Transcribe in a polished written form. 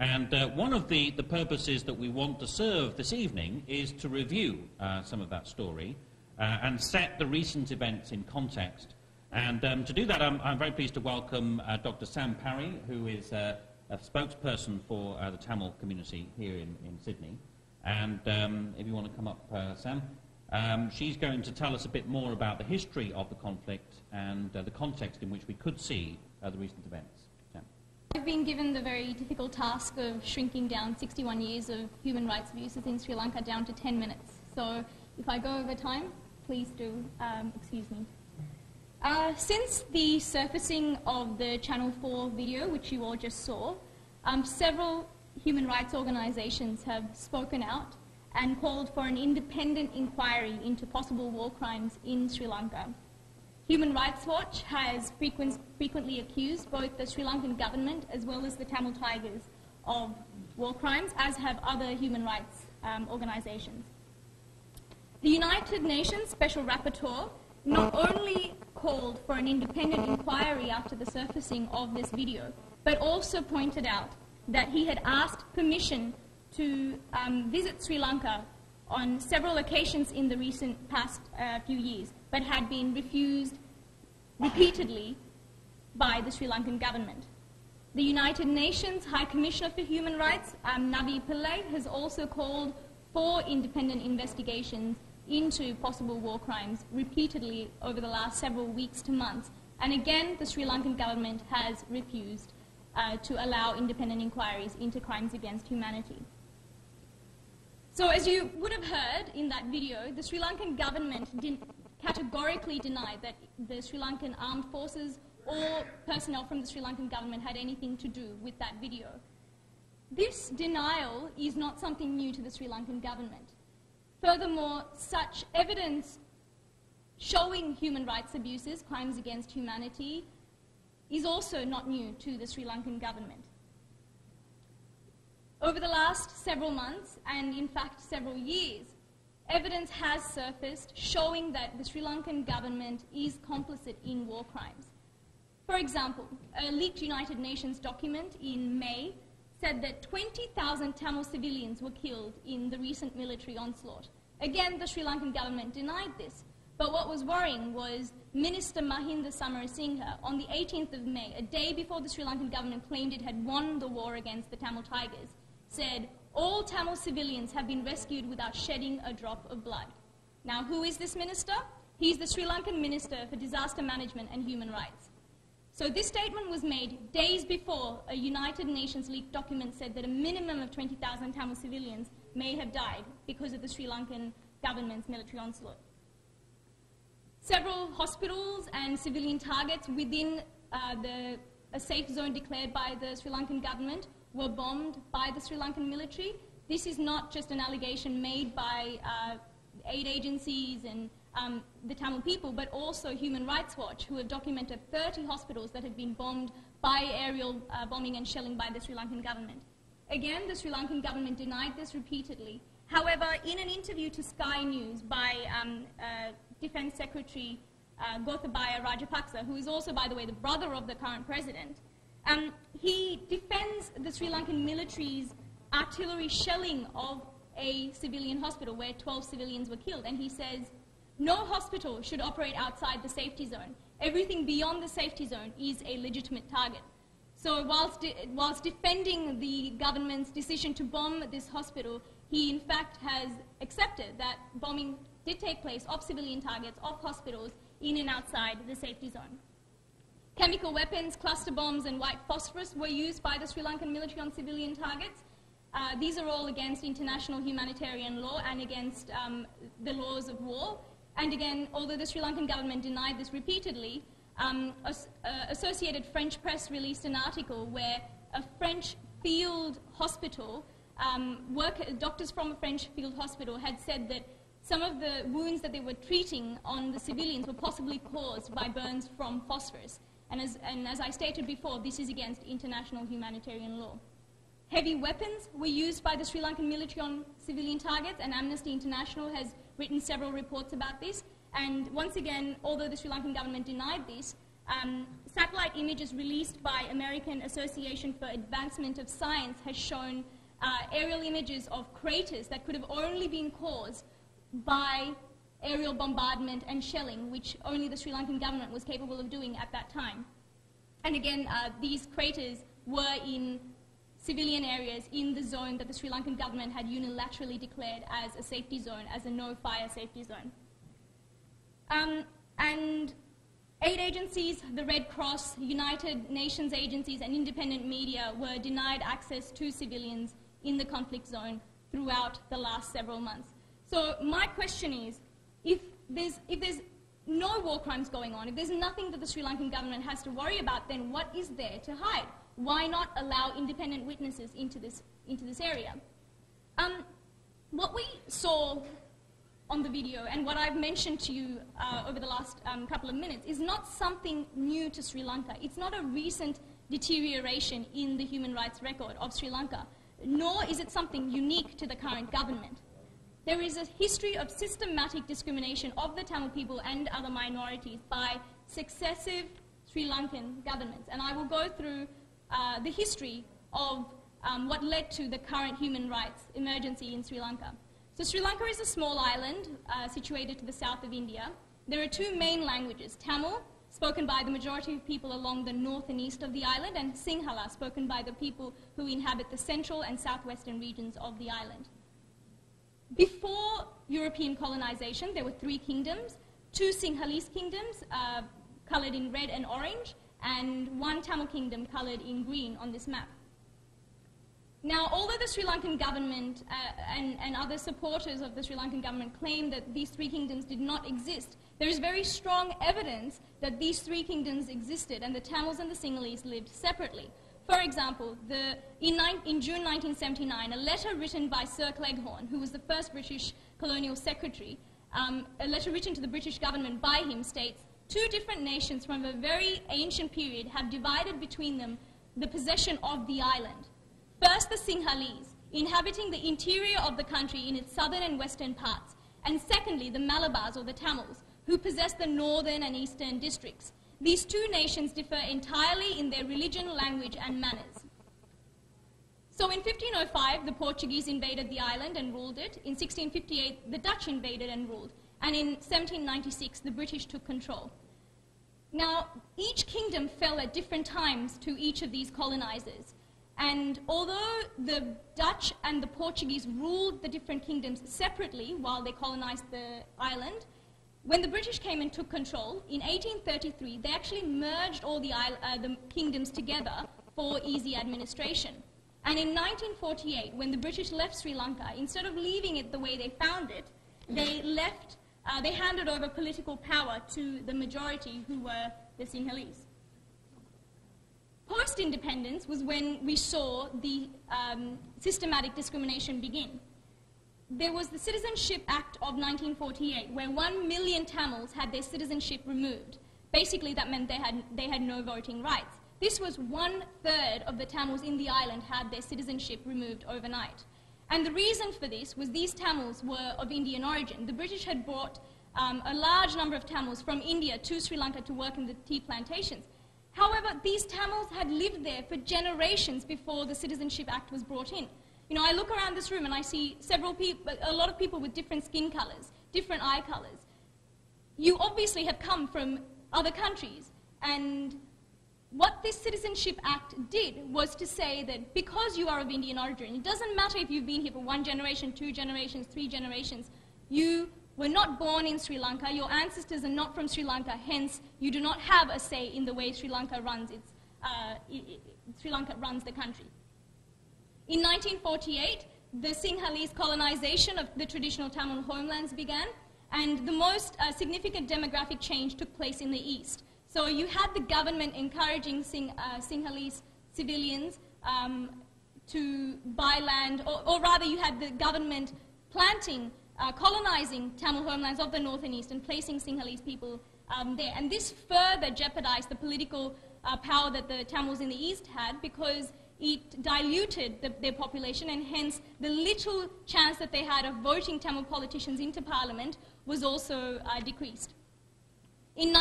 And one of the purposes that we want to serve this evening is to review some of that story and set the recent events in context. And to do that, I'm very pleased to welcome Dr. Sam Pari, who is a spokesperson for the Tamil community here in Sydney. And if you want to come up, Sam, she's going to tell us a bit more about the history of the conflict and the context in which we could see the recent events. Sam. I've been given the very difficult task of shrinking down 61 years of human rights abuses in Sri Lanka down to 10 minutes. So if I go over time, please do excuse me. Since the surfacing of the Channel 4 video, which you all just saw, several human rights organizations have spoken out and called for an independent inquiry into possible war crimes in Sri Lanka. Human Rights Watch has frequently accused both the Sri Lankan government as well as the Tamil Tigers of war crimes, as have other human rights organizations. The United Nations Special Rapporteur not only called for an independent inquiry after the surfacing of this video, but also pointed out that he had asked permission to visit Sri Lanka on several occasions in the recent past few years, but had been refused repeatedly by the Sri Lankan government. The United Nations High Commissioner for Human Rights, Navi Pillai, has also called for independent investigations into possible war crimes repeatedly over the last several weeks to months. And again, the Sri Lankan government has refused to allow independent inquiries into crimes against humanity. So as you would have heard in that video, the Sri Lankan government categorically denied that the Sri Lankan armed forces or personnel from the Sri Lankan government had anything to do with that video. This denial is not something new to the Sri Lankan government. Furthermore, such evidence showing human rights abuses, crimes against humanity, is also not new to the Sri Lankan government. Over the last several months, and in fact several years, evidence has surfaced showing that the Sri Lankan government is complicit in war crimes. For example, a leaked United Nations document in May said that 20,000 Tamil civilians were killed in the recent military onslaught. Again, the Sri Lankan government denied this. But what was worrying was Minister Mahinda Samarasinghe, on the 18th of May, a day before the Sri Lankan government claimed it had won the war against the Tamil Tigers, said, "All Tamil civilians have been rescued without shedding a drop of blood." Now, who is this minister? He's the Sri Lankan Minister for Disaster Management and Human Rights. So this statement was made days before a United Nations leaked document said that a minimum of 20,000 Tamil civilians may have died because of the Sri Lankan government's military onslaught. Several hospitals and civilian targets within a safe zone declared by the Sri Lankan government were bombed by the Sri Lankan military. This is not just an allegation made by aid agencies and the Tamil people, but also Human Rights Watch, who have documented 30 hospitals that have been bombed by aerial bombing and shelling by the Sri Lankan government. Again, the Sri Lankan government denied this repeatedly. However, in an interview to Sky News by Defence Secretary Gotabaya Rajapaksa, who is also, by the way, the brother of the current president, he defends the Sri Lankan military's artillery shelling of a civilian hospital where 12 civilians were killed. And he says, "No hospital should operate outside the safety zone. Everything beyond the safety zone is a legitimate target." So whilst defending the government's decision to bomb this hospital, he in fact has accepted that bombing did take place of civilian targets, of hospitals, in and outside the safety zone. Chemical weapons, cluster bombs, and white phosphorus were used by the Sri Lankan military on civilian targets. These are all against international humanitarian law and against the laws of war. And again, although the Sri Lankan government denied this repeatedly, Associated French press released an article where a French field hospital, doctors from a French field hospital had said that some of the wounds that they were treating on the civilians were possibly caused by burns from phosphorus. And as I stated before, this is against international humanitarian law. Heavy weapons were used by the Sri Lankan military on civilian targets, and Amnesty International has written several reports about this. And once again, although the Sri Lankan government denied this, Satellite images released by American Association for Advancement of Science has shown aerial images of craters that could have only been caused by aerial bombardment and shelling, which only the Sri Lankan government was capable of doing at that time. And again, these craters were in civilian areas in the zone that the Sri Lankan government had unilaterally declared as a safety zone, as a no-fire safety zone. And aid agencies, the Red Cross, United Nations agencies, and independent media were denied access to civilians in the conflict zone throughout the last several months. So my question is, if there's no war crimes going on, if there's nothing that the Sri Lankan government has to worry about, then what is there to hide? Why not allow independent witnesses into this area? What we saw on the video, and what I've mentioned to you over the last couple of minutes, is not something new to Sri Lanka. It's not a recent deterioration in the human rights record of Sri Lanka, nor is it something unique to the current government. There is a history of systematic discrimination of the Tamil people and other minorities by successive Sri Lankan governments, and I will go through the history of what led to the current human rights emergency in Sri Lanka. So Sri Lanka is a small island situated to the south of India. There are two main languages, Tamil, spoken by the majority of people along the north and east of the island, and Sinhala, spoken by the people who inhabit the central and southwestern regions of the island. Before European colonization, there were three kingdoms, two Sinhalese kingdoms, coloured in red and orange, and one Tamil kingdom coloured in green on this map. Now, although the Sri Lankan government and other supporters of the Sri Lankan government claim that these three kingdoms did not exist, there is very strong evidence that these three kingdoms existed and the Tamils and the Sinhalese lived separately. For example, in June 1979, a letter written by Sir Cleghorn, who was the first British colonial secretary, a letter written to the British government by him states, two different nations from a very ancient period have divided between them the possession of the island. First, the Sinhalese, inhabiting the interior of the country in its southern and western parts, and secondly, the Malabars, or the Tamils, who possess the northern and eastern districts. These two nations differ entirely in their religion, language, and manners. So in 1505, the Portuguese invaded the island and ruled it. In 1658, the Dutch invaded and ruled. And in 1796, the British took control. Now, each kingdom fell at different times to each of these colonizers. And although the Dutch and the Portuguese ruled the different kingdoms separately while they colonized the island, when the British came and took control, in 1833, they actually merged all the kingdoms together for easy administration. And in 1948, when the British left Sri Lanka, instead of leaving it the way they found it, they handed over political power to the majority, who were the Sinhalese. Post-independence was when we saw the systematic discrimination begin. There was the Citizenship Act of 1948, where 1 million Tamils had their citizenship removed. Basically, that meant they had no voting rights. This was 1/3 of the Tamils in the island had their citizenship removed overnight. And the reason for this was these Tamils were of Indian origin. The British had brought a large number of Tamils from India to Sri Lanka to work in the tea plantations. However, these Tamils had lived there for generations before the Citizenship Act was brought in. You know, I look around this room and I see a lot of people with different skin colours, different eye colours. You obviously have come from other countries, and what this Citizenship Act did was to say that because you are of Indian origin, it doesn't matter if you've been here for 1 generation, 2 generations, 3 generations, you were not born in Sri Lanka, your ancestors are not from Sri Lanka, hence you do not have a say in the way Sri Lanka runs the country. In 1948, the Sinhalese colonization of the traditional Tamil homelands began, and the most significant demographic change took place in the east. So you had the government encouraging Sinhalese civilians to buy land, or rather you had the government colonizing Tamil homelands of the north and east and placing Sinhalese people there. And this further jeopardized the political power that the Tamils in the east had, because it diluted their population, and hence the little chance that they had of voting Tamil politicians into parliament was also decreased. In